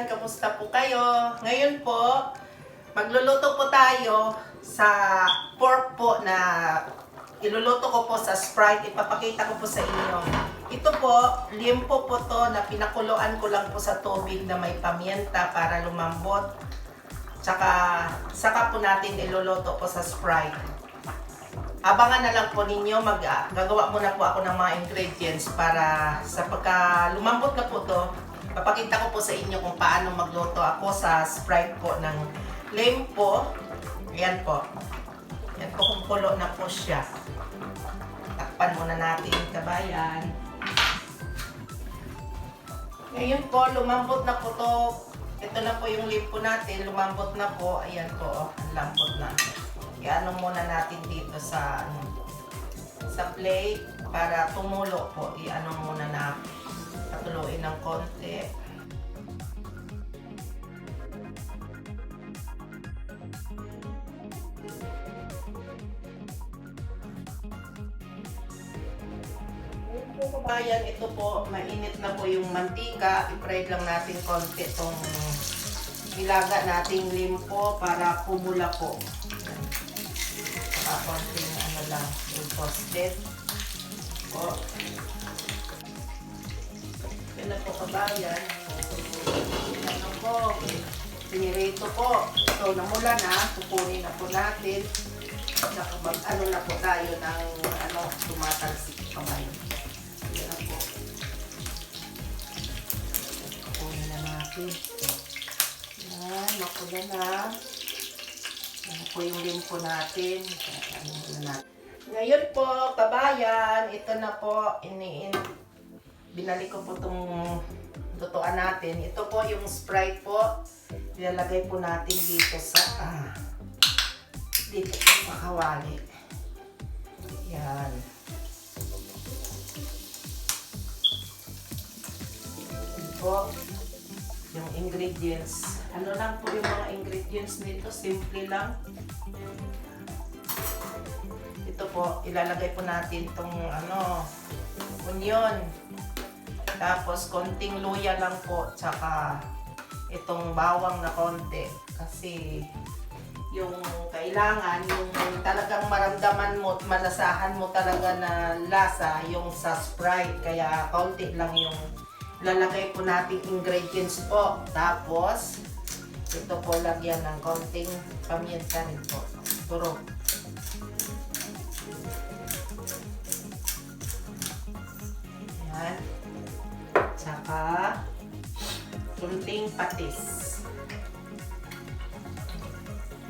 kabayan, kamusta po kayo? Ngayon po, magluluto po tayo sa pork po na iluluto ko po sa Sprite. Ipapakita ko po sa inyo. Ito po, liempo po to na pinakuluan ko lang po sa tubig na may pamienta para lumambot. Saka po natin iluluto po sa Sprite. Abangan na lang po ninyo, gagawa muna po ako ng mga ingredients para sa pagka lumambot na po to, papakita ko po sa inyo kung paano magluto ako sa Sprite po ng liempo. Ayan po. Ayan po kung kulo na po siya. Takpan muna natin, kabayan. Ngayon po, lumambot na po to. Ito na po yung liempo natin, lumambot na po. Ayan po, ang lambot na. I-ano muna natin dito sa plate para tumulo po. I-ano muna na patuluin ng konti. Kabayan, ito po, mainit na po yung mantika. I-fry lang natin konti itong nilaga nating liempo para pumula po. Konting ano lang, yung toasted po. Yan na po, kabayan. Yan na po. Pinirito po. So, namula na. Kukunin na po natin. Ano na po tayo ng tumatalsik kamay. Yan na po. Kukunin na natin. Yan, makula na. Ano po yung liempo natin. Ngayon po, kabayan, ito na po, binalik ko po itong lutuan natin. Ito po yung Sprite po. Ilalagay po natin dito sa kawali. Yan. Ito po yung ingredients. Ano lang po yung mga ingredients nito, simple lang. Ito po, ilalagay po natin itong onion. Tapos konting luya lang po, tsaka itong bawang na konti. Kasi yung kailangan, yung talagang maramdaman mo, malasahan mo talaga na lasa, yung sa Sprite. Kaya konti lang yung lalagay po nating ingredients po. Tapos, ito po lagyan ng konting pamienta rin po. Turok. Ayan. Tsaka, kunting patis.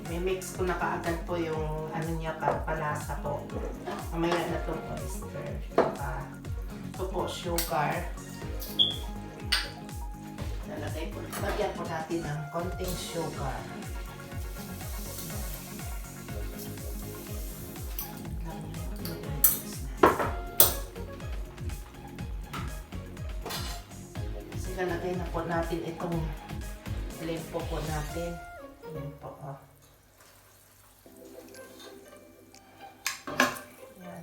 Mimix ko na kaagad po yung niya, palasa po. Mamaya na itong oyster. Ito po, sugar. Lagyan po natin ng konting sugar. Kasi lalagay na po natin itong liempo po natin. Liempo po. Yan.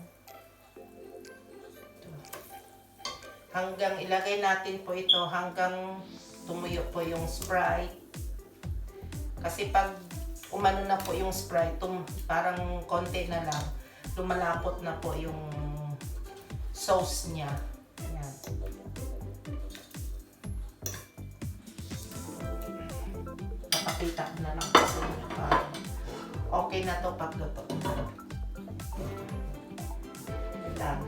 Hanggang ilagay natin po ito hanggang tumuyo po yung Sprite. Kasi pag umano na po yung Sprite, parang konti na lang, lumalapot na po yung sauce niya. Ayan. Napakita ko na lang po sa inyo. Okay na to pagluto. Ayan.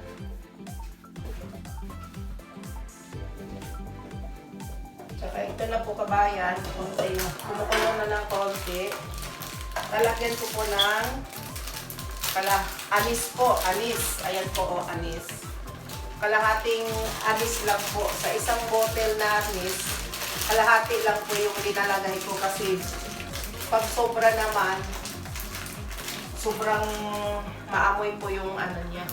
Saka ito na po, kabayan, kumukulo na ng konti. Lalagyan ko po ng anis po, anis. Ayan po, anis. Kalahating anis lang po. Sa isang bottle na anis, kalahati lang po yung linalagay ko kasi pag sobra naman, sobrang maamoy po yung niya.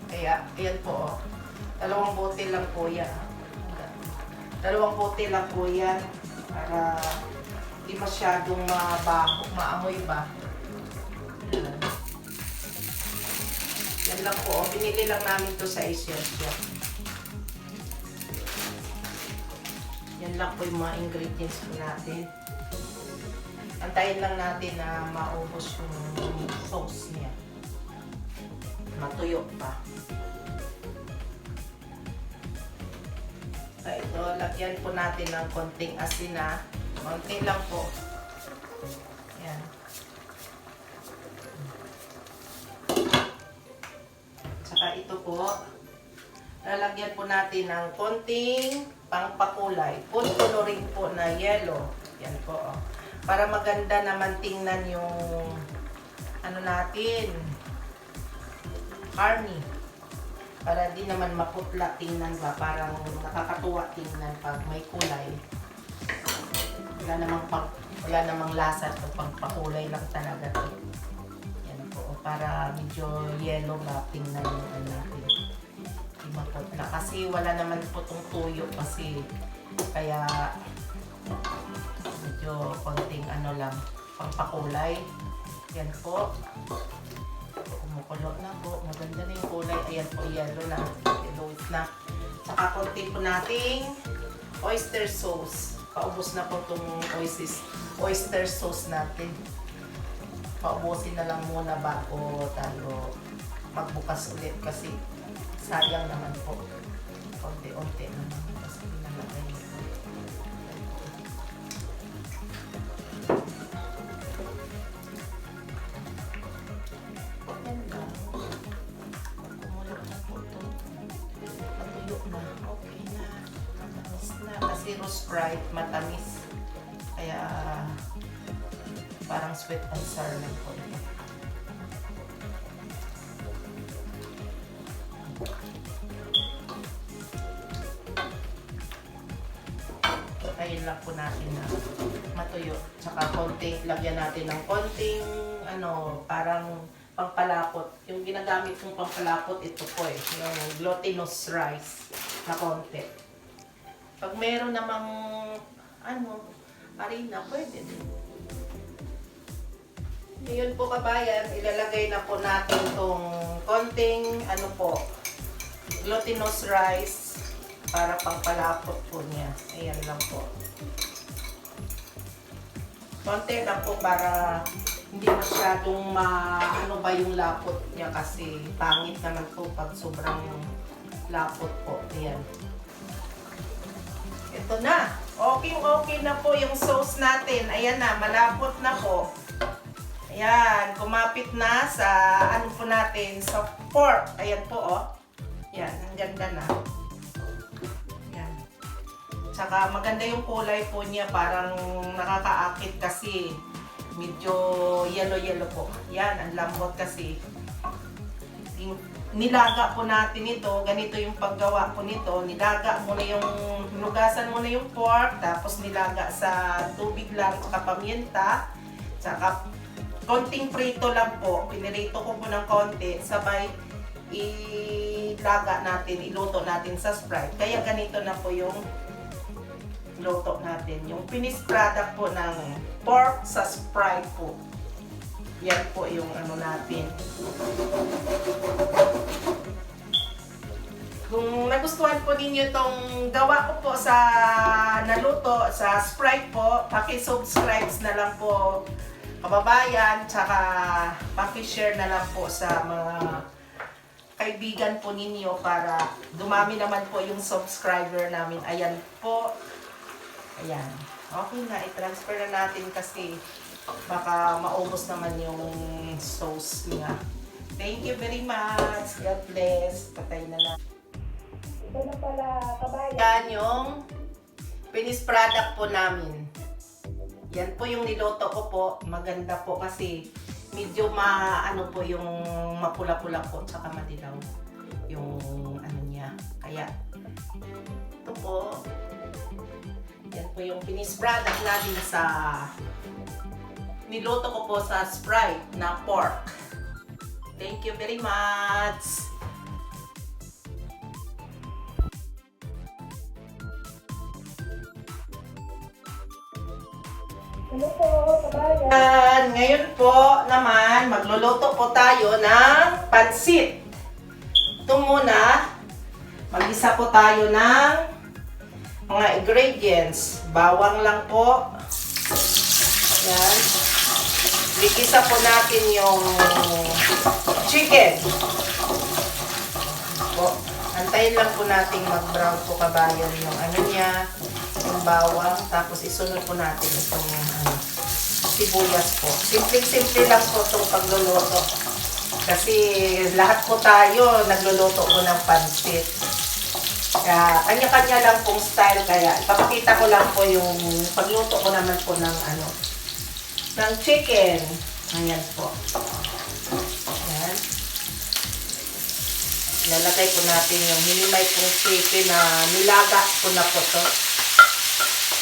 Kaya, ayan po, dalawang bote lang po yan. Dalawang bote lang po yan para di masyadong mabaho, maamoy ba. Yan lang po. Binili lang namin to sa Asia. Yan lang po yung mga ingredients po natin. Antayin lang natin na maubos yung sauce niya. Matuyo pa. So ito, lagyan po natin ng konting asin na. Konti lang po. Yan. Tsaka ito po, lalagyan po natin ng konting pangpakulay. Food coloring po na yellow. Yan po. Oh. Para maganda naman tingnan yung ano natin, carne. Para di naman maputla tingnan ba. Parang nakakatuwa tingnan pag may kulay. Wala namang lasa ito. Pagpakulay lang talaga ito. Yan po. Para medyo yellow ba tingnan yung ano natin. Di maputla. Kasi wala naman po itong tuyo kasi. Kaya medyo konting ano lang. Pangpakulay. Yan po. Kumukulo na po. Maganda na yung kulay. Ayan po, yellow na. Yellow na. Saka konti po nating oyster sauce. Paubos na po itong oyster sauce natin. Paubusin na lang muna bago tayo magbukas ulit kasi sayang naman po. Konti-unti naman. Kasi pinalagay nito. Sprite, matamis. Kaya parang sweet and sour lang po ito. Ayun lang po natin na matuyo. Tsaka konting, lagyan natin ng konting ano, parang pangpalapot. Yung ginagamit kong pangpalapot, ito po yung glutinous rice na konti. Pag meron namang ano, harina, pwede din. Ngayon po kabayan, ilalagay na po natin itong konting ano po, glutinous rice para pangpalapot po niya. Ayan lang po. Konti lang po para hindi masyadong ano ba yung lapot niya kasi pangit naman po pag sobrang lapot po. Ayan. Ito na. Okay na po yung sauce natin. Ayan na, malapot na po. Ayan, kumapit na sa ano po natin, sa pork. Ayan po, oh. Ayan, ang ganda na. Ayan. Tsaka maganda yung kulay po niya, parang nakakaakit kasi medyo yellow po. Ayan, ang lambot kasi. Nilaga po natin ito, ganito yung paggawa po nito. Nilaga mo na yung, hinugasan mo na yung pork, tapos nilaga sa tubig lang, saka paminta, saka konting prito lang po. Pinirito ko po ng konti, sabay ilaga natin, iluto natin sa Sprite. Kaya ganito na po yung luto natin. Yung finished product po ng pork sa Sprite po. Yan po yung ano natin. Kung nagustuhan po ninyo itong gawa ko po sa naluto sa Sprite po, paki-subscribe na lang po kababayan, tsaka paki-share na lang po sa mga kaibigan po ninyo para dumami naman po yung subscriber namin. Ayan po. Ayan. Okay na, i-transfer na natin kasi baka maubos naman yung sauce niya. Thank you very much. God bless. Patay na lang. Ito na pala, kabayan. Yan yung finished product po namin. Yan po yung niloto ko po. Maganda po kasi medyo ano po yung mapula-pula po tsaka madilaw yung ano niya. Kaya ito po. Yan po yung finished product natin sa niloto ko po sa Sprite na pork. Thank you very much! Hello po, kabayan! Ngayon po naman, magluluto po tayo ng pansit. Ito muna, mag-isa po tayo ng mga ingredients. Bawang lang po. Yan. Ligisa po natin yung chicken. Po. Antayin lang po natin mag-brown po kabayan yung ano niya, yung bawang. Tapos isunod po natin itong sibuyas po. Simple-simple lang po itong pagluluto. Kasi lahat po tayo nagluluto po ng pansit. Kaya kanya-kanya lang pong style. Kaya ipapakita ko lang po yung pagluto ko naman po ng ng chicken. Ayan po. Ayan. Lalagay po natin yung hinimay pong chicken na nilaga po na po to.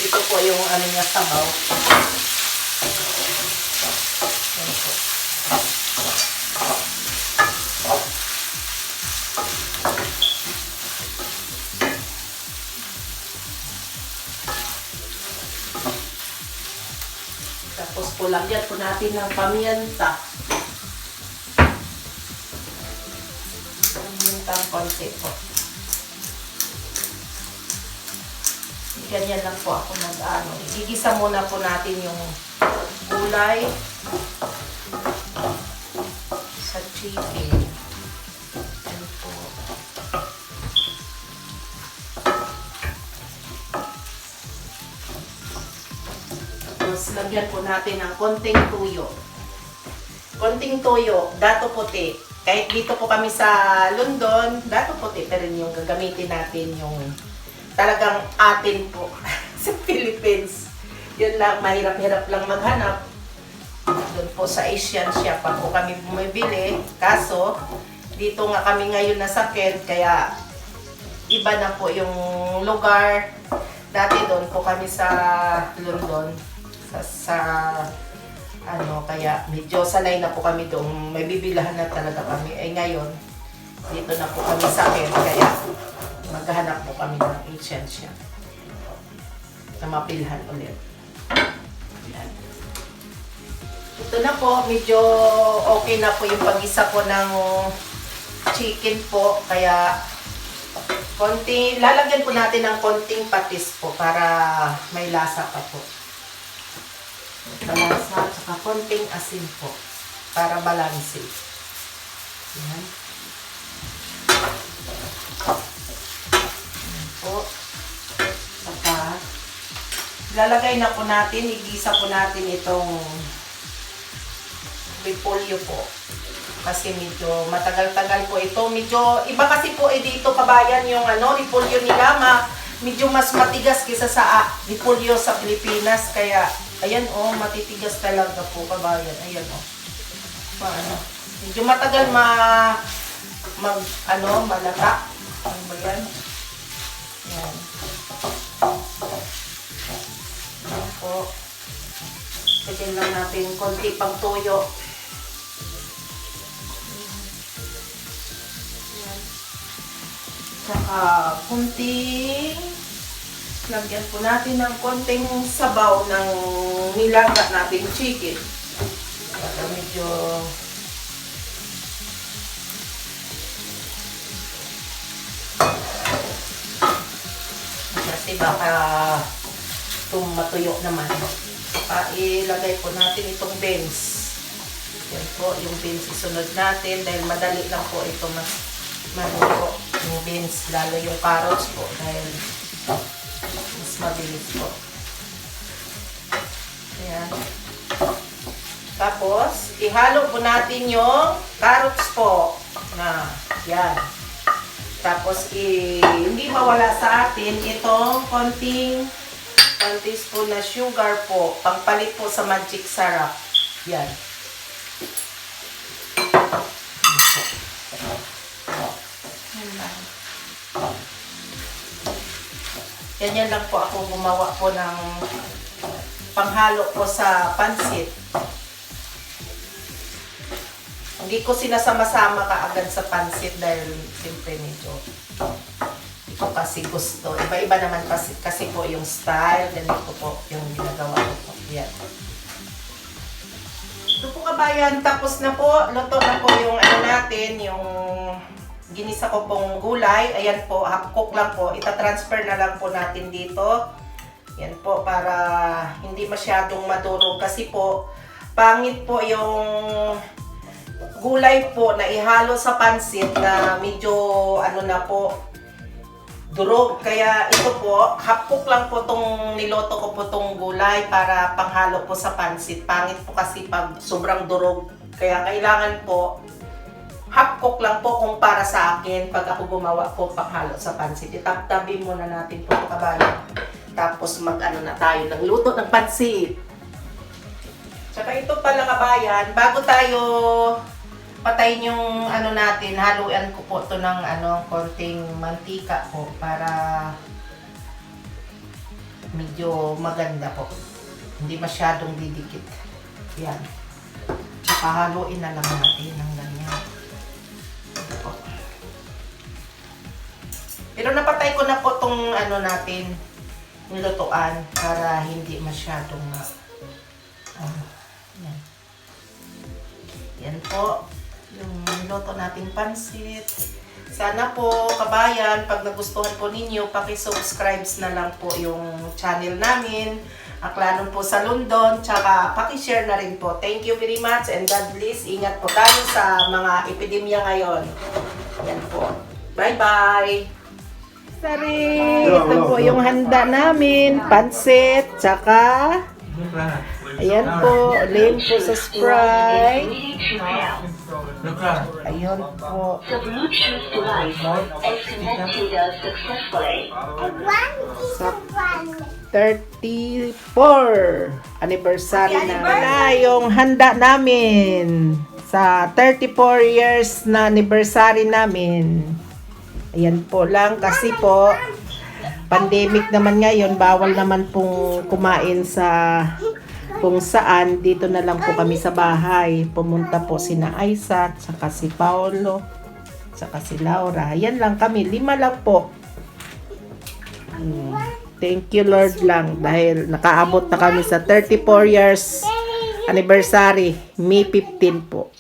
Ito po yung ano niya, sabaw. Ayan po. Tapos po lagyan po natin ng paminta. Pamintang konti po. Ganyan lang po ako nag-ano. Igigisa muna po natin yung gulay sa chicken. Yan po. Tapos lagyan po natin ng konting tuyo. Konting tuyo, dato puti. Kahit dito po kami sa London, dato puti pa rin yung gagamitin natin yung talagang atin po sa Philippines. Yun lang, mahirap-hirap lang maghanap. Doon po sa Asian shop pa po kami bumibili. Kaso, dito nga kami ngayon nasakit, kaya iba na po yung lugar. Dati doon po kami sa London. Kaya medyo sanay na po kami doon. May bibilahan na talaga kami. Eh ngayon, dito na po kami sakit, kaya maghanap po kami ng Asian shop na mapilhan ulit. Yan. Ito na po, medyo okay na po yung pag-isa po ng chicken po. Kaya lalagyan po natin ng konting patis po para may lasa pa po. Malasa, saka konting asin po para balanse. Yan. Saka lalagay na po natin, igisa po natin itong repolyo po. Kasi medyo matagal-tagal po ito. Medyo iba kasi po dito kabayan yung repolyo nila, medyo mas matigas kaysa sa repolyo sa Pilipinas. Kaya ayan matitigas talaga po kabayan. Ayan medyo matagal malata. Ano ba yan? Yan. Yan po. Lagyan lang natin konti pang toyo. Yan. Saka konting lagyan po natin ng konting sabaw ng nilaga natin chicken. Para medyo kasi baka matuyo naman. Saka ilagay po natin itong beans. Yan po, yung beans isunod natin dahil madali lang po ito maluto. Yung beans, lalo yung carrots po dahil mas mabilis po. Ayan. Tapos, ihalo po natin yung carrots po. Yan. Tapos, hindi mawala sa atin itong konting 1 teaspoon na sugar po. Pangpalit po sa magic syrup. Yan. Yan lang. Ganyan lang po ako gumawa po ng panghalo po sa pansit. Hindi ko sinasama-sama kaagad sa pansit dahil siyempre medyo ito kasi gusto. Iba-iba naman kasi po yung style. Ganito po yung ginagawa ko po. Yan. Ito po kabayan, tapos na po. Luto na po yung natin, yung ginisa ko pong gulay. Ayan po, half cook lang po. Ita-transfer na lang po natin dito. Yan po, para hindi masyadong madurog. Kasi po, pangit po yung gulay po na ihalo sa pansit na medyo ano na po, durog. Kaya ito po, half cook lang po tong niloto ko po tong gulay para panghalo po sa pansit. Pangit po kasi pag sobrang durog. Kaya kailangan po, half cook lang po kung para sa akin pag ako gumawa po panghalo sa pansit. Itap-tabi muna natin po kabayan. Tapos mag-ano na tayo ng luto ng pansit. Tsaka ito pala kabayan, bago tayo patayin yung ano natin, haluan ko po to ng konting mantika po para medyo maganda po. Hindi masyadong didikit. Yan. Tsaka haluin na lang natin ng ganyan. Pero napatay ko na po tong ano natin, nilutuan para hindi masyadong yan. Yan po yung niluto nating pansit. Sana po kabayan, pag nagustuhan po ninyo, paki-subscribe na lang po yung channel namin, Aklanon po sa London, tsaka paki-share na rin po. Thank you very much and God bless. Ingat po tayo sa mga epidemya ngayon. Yan po. Bye-bye! Sari, ito po yung handa namin, pansit, tsaka ayan po, lame po sa Sprite. Ayun po. Sa 34 anniversary na wala yung handa namin sa 34 years na anniversary namin. Ayan po lang kasi po pandemic naman ngayon, bawal naman pong kumain sa kung saan. Dito na lang po kami sa bahay. Pumunta po sina Aisa, saka si Paolo, saka si Laura. Ayan lang kami, 5 lang po. Thank you Lord lang dahil nakaabot na kami sa 34 years anniversary, May 15 po.